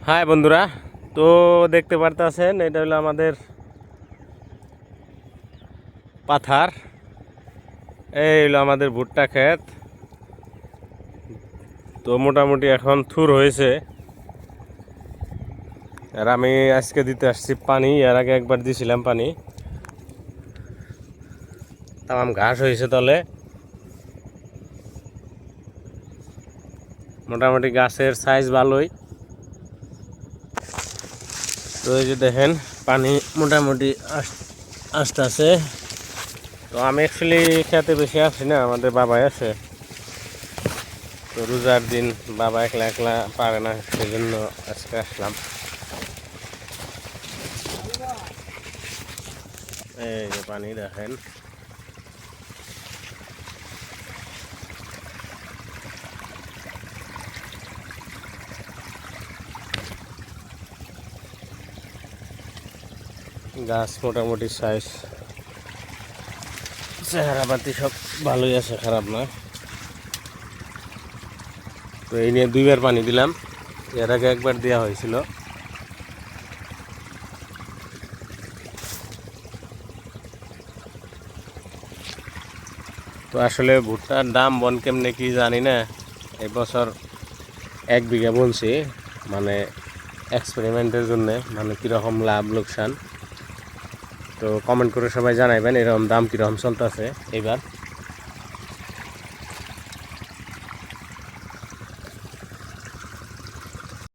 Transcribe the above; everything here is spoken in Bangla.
হাই বন্ধুরা, তো দেখতে পারতেছেন এটা হলো আমাদের পাথার। এই হলো আমাদের ভুট্টা ক্ষেত। তো মোটামুটি এখন থুর হয়েছে। আর আমি আজকে দিতে আসছি পানি। এর আগে একবার দিয়েছিলাম পানি। তাম ঘাস হয়েছে তলে। মোটামুটি গাছের সাইজ ভালোই। তো এই যে দেখেন পানি মোটামুটি আসতেছে। তো আমি অ্যাকচুয়ালি খেতে বেশি আসি না, আমাদের বাবাই আছে। তো রোজার দিন বাবা একলা একলা পারে না, সেজন্য আজকে আসলাম। এই যে পানি দেখেন। গাছ মোটামুটি সাইজ, চেহারা পাতি সব ভালোই আছে, খারাপ না। তো এই নিয়ে দুইবার পানি দিলাম, এর আগে একবার দেওয়া হয়েছিল। তো আসলে ভুট্টার দাম বন কেমনে কি জানি না। এই বছর 1 বিঘা বলছি, মানে এক্সপেরিমেন্টের জন্য, মানে কীরকম লাভ লোকসান। তো কমেন্ট করে সবাই জানাইবেন এরকম দাম কীরকম চলতেছে এবার।